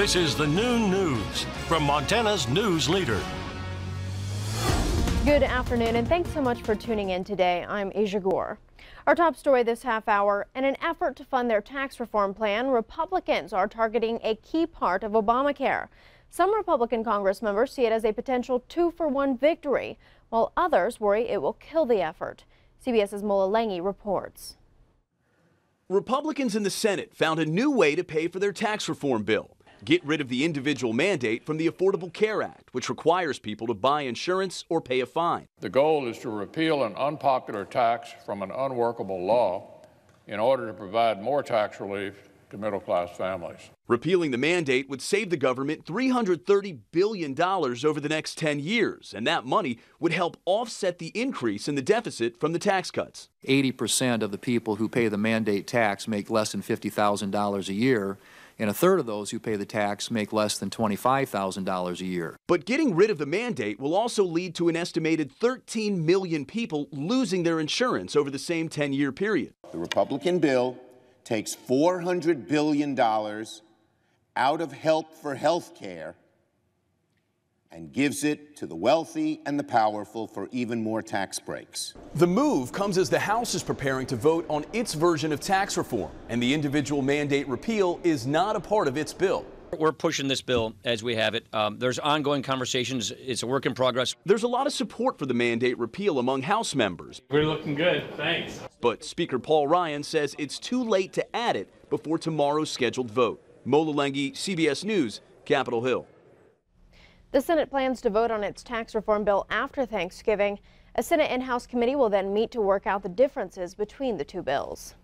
This is the noon news from Montana's news leader. Good afternoon, and thanks so much for tuning in today. I'm Aja Goare. Our top story this half hour: in an effort to fund their tax reform plan, Republicans are targeting a key part of Obamacare. Some Republican Congress members see it as a potential 2-for-1 victory, while others worry it will kill the effort. CBS's Mola Langi reports. Republicans in the Senate found a new way to pay for their tax reform bill. Get rid of the individual mandate from the Affordable Care Act, which requires people to buy insurance or pay a fine. The goal is to repeal an unpopular tax from an unworkable law in order to provide more tax relief to middle-class families. Repealing the mandate would save the government $330 billion over the next 10 years, and that money would help offset the increase in the deficit from the tax cuts. 80% of the people who pay the mandate tax make less than $50,000 a year, and a third of those who pay the tax make less than $25,000 a year. But getting rid of the mandate will also lead to an estimated 13 million people losing their insurance over the same 10-year period. The Republican bill takes $400 billion out of help for health care and gives it to the wealthy and the powerful for even more tax breaks. The move comes as the House is preparing to vote on its version of tax reform, and the individual mandate repeal is not a part of its bill. We're pushing this bill as we have it. There's ongoing conversations. It's a work in progress. There's a lot of support for the mandate repeal among House members. We're looking good, thanks. But Speaker Paul Ryan says it's too late to add it before tomorrow's scheduled vote. Mola Langi, CBS News, Capitol Hill. The Senate plans to vote on its tax reform bill after Thanksgiving. A Senate and House committee will then meet to work out the differences between the two bills.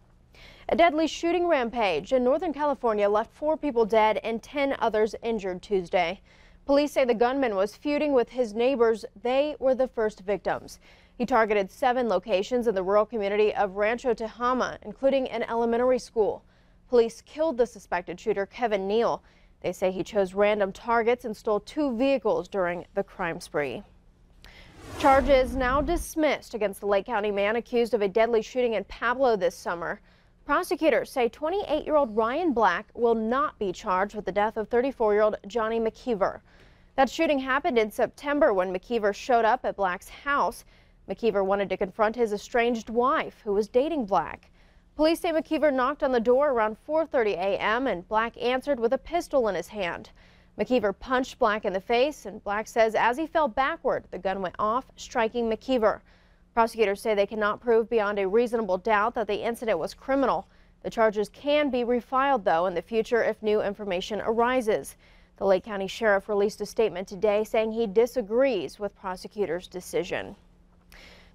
A deadly shooting rampage in Northern California left 4 people dead and 10 others injured Tuesday. Police say the gunman was feuding with his neighbors. They were the first victims. He targeted 7 locations in the rural community of Rancho Tehama, including an elementary school. Police killed the suspected shooter, Kevin Neal. They say he chose random targets and stole 2 vehicles during the crime spree. Charges now dismissed against the Lake County man accused of a deadly shooting in Pablo this summer. Prosecutors say 28-year-old Ryan Black will not be charged with the death of 34-year-old Johnny McKeever. That shooting happened in September when McKeever showed up at Black's house. McKeever wanted to confront his estranged wife, who was dating Black. Police say McKeever knocked on the door around 4:30 a.m. and Black answered with a pistol in his hand. McKeever punched Black in the face, and Black says as he fell backward, the gun went off, striking McKeever. Prosecutors say they cannot prove beyond a reasonable doubt that the incident was criminal. The charges can be refiled, though, in the future if new information arises. The Lake County Sheriff released a statement today saying he disagrees with prosecutors' decision.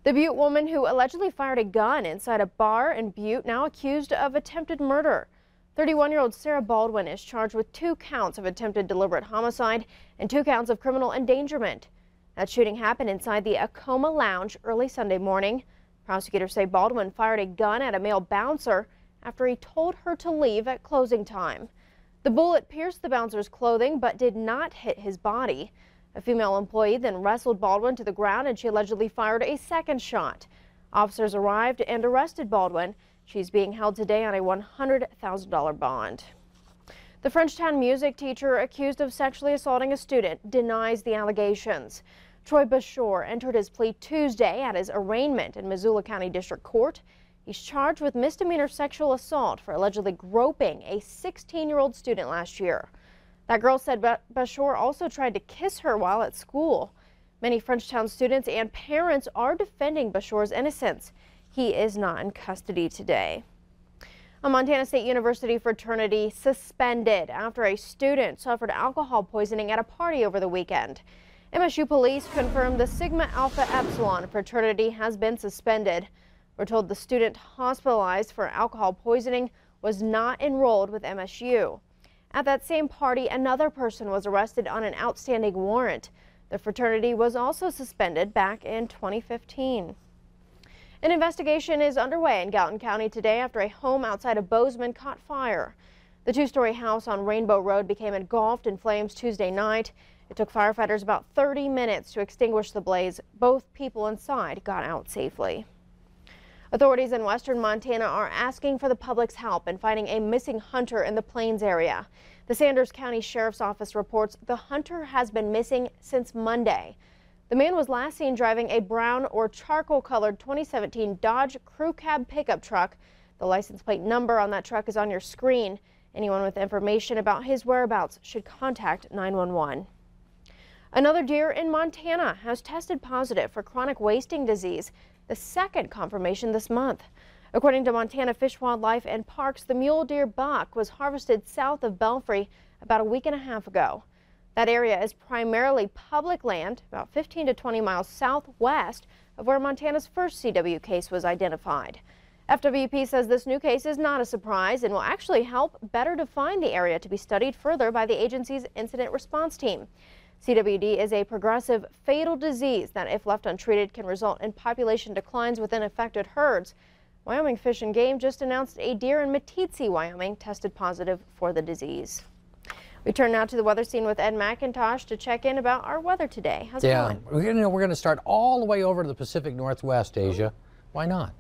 The Butte woman who allegedly fired a gun inside a bar in Butte now accused of attempted murder. 31-year-old Sarah Baldwin is charged with 2 counts of attempted deliberate homicide and 2 counts of criminal endangerment. That shooting happened inside the Acoma Lounge early Sunday morning. Prosecutors say Baldwin fired a gun at a male bouncer after he told her to leave at closing time. The bullet pierced the bouncer's clothing but did not hit his body. A female employee then wrestled Baldwin to the ground, and she allegedly fired a second shot. Officers arrived and arrested Baldwin. She's being held today on a $100,000 bond. The Frenchtown music teacher accused of sexually assaulting a student denies the allegations. Troy Bashore entered his plea Tuesday at his arraignment in Missoula County District Court. He's charged with misdemeanor sexual assault for allegedly groping a 16-year-old student last year. That girl said Bashore also tried to kiss her while at school. Many Frenchtown students and parents are defending Bashore's innocence. He is not in custody today. A Montana State University fraternity suspended after a student suffered alcohol poisoning at a party over the weekend. MSU police confirmed the Sigma Alpha Epsilon fraternity has been suspended. We're told the student hospitalized for alcohol poisoning was not enrolled with MSU. At that same party, another person was arrested on an outstanding warrant. The fraternity was also suspended back in 2015. An investigation is underway in Gallatin County today after a home outside of Bozeman caught fire. The 2-story house on Rainbow Road became engulfed in flames Tuesday night. It took firefighters about 30 minutes to extinguish the blaze. Both people inside got out safely. Authorities in western Montana are asking for the public's help in finding a missing hunter in the Plains area. The Sanders County Sheriff's Office reports the hunter has been missing since Monday. The man was last seen driving a brown or charcoal-colored 2017 Dodge Crew Cab pickup truck. The license plate number on that truck is on your screen. Anyone with information about his whereabouts should contact 911. Another deer in Montana has tested positive for chronic wasting disease, the second confirmation this month. According to Montana Fish, Wildlife and Parks, the mule deer buck was harvested south of Belfry about a week and a half ago. That area is primarily public land, about 15 to 20 miles southwest of where Montana's first CW case was identified. FWP says this new case is not a surprise and will actually help better define the area to be studied further by the agency's incident response team. CWD is a progressive fatal disease that, if left untreated, can result in population declines within affected herds. Wyoming Fish and Game just announced a deer in Meeteetse, Wyoming, tested positive for the disease. We turn now to the weather scene with Ed McIntosh to check in about our weather today. How's it going? We're going to start all the way over to the Pacific Northwest, Asia. Why not?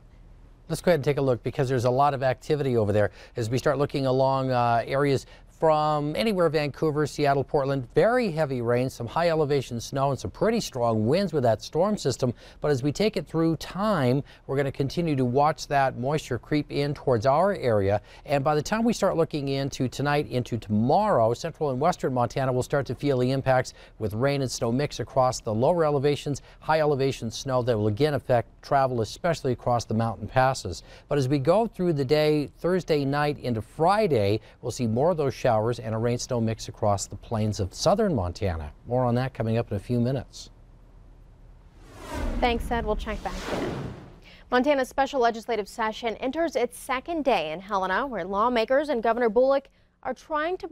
Let's go ahead and take a look because there's a lot of activity over there as we start looking along areas from anywhere Vancouver, Seattle, Portland. Very heavy rain, some high elevation snow, and some pretty strong winds with that storm system. But as we take it through time, we're going to continue to watch that moisture creep in towards our area. And by the time we start looking into tonight, into tomorrow, central and western Montana will start to feel the impacts with rain and snow mix across the lower elevations, high elevation snow that will again affect travel, especially across the mountain passes. But as we go through the day, Thursday night into Friday, we'll see more of those showers and a rain-snow mix across the plains of southern Montana. More on that coming up in a few minutes. Thanks, Ed. We'll check back in. Montana's special legislative session enters its second day in Helena, where lawmakers and Governor Bullock are trying to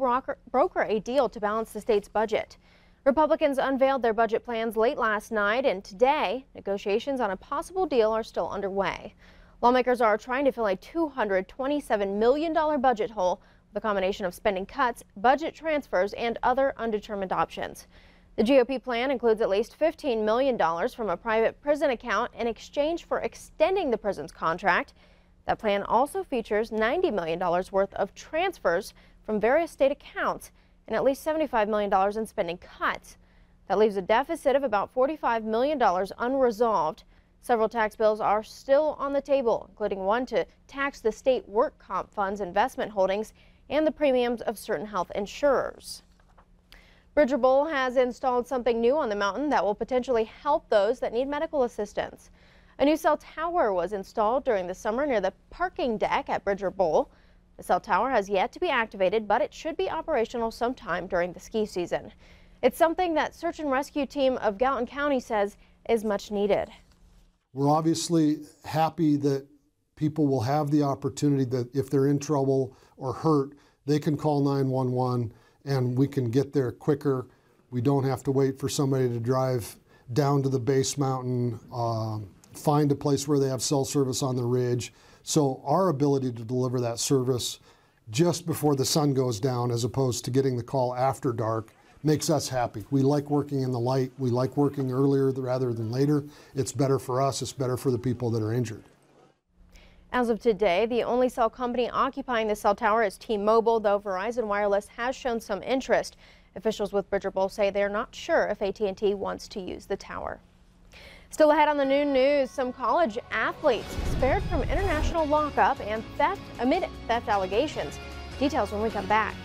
broker a deal to balance the state's budget. Republicans unveiled their budget plans late last night, and today, negotiations on a possible deal are still underway. Lawmakers are trying to fill a $227 million budget hole, the combination of spending cuts, budget transfers, and other undetermined options. The GOP plan includes at least $15 million from a private prison account in exchange for extending the prison's contract. That plan also features $90 million worth of transfers from various state accounts and at least $75 million in spending cuts. That leaves a deficit of about $45 million unresolved. Several tax bills are still on the table, including one to tax the state work comp fund's investment holdings and the premiums of certain health insurers. Bridger Bowl has installed something new on the mountain that will potentially help those that need medical assistance. A new cell tower was installed during the summer near the parking deck at Bridger Bowl. The cell tower has yet to be activated, but it should be operational sometime during the ski season. It's something that search and rescue team of Gallatin County says is much needed. We're obviously happy that people will have the opportunity that if they're in trouble or hurt, they can call 911 and we can get there quicker. We don't have to wait for somebody to drive down to the base mountain, find a place where they have cell service on the ridge. So our ability to deliver that service just before the sun goes down as opposed to getting the call after dark makes us happy. We like working in the light. We like working earlier rather than later. It's better for us. It's better for the people that are injured. As of today, the only cell company occupying the cell tower is T-Mobile, though Verizon Wireless has shown some interest. Officials with Bridger Bowl say they're not sure if AT&T wants to use the tower. Still ahead on the noon news, some college athletes spared from international lockup and theft amid theft allegations. Details when we come back.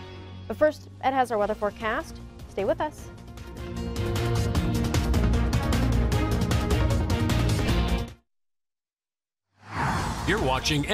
But first, Ed has our weather forecast. Stay with us. You're watching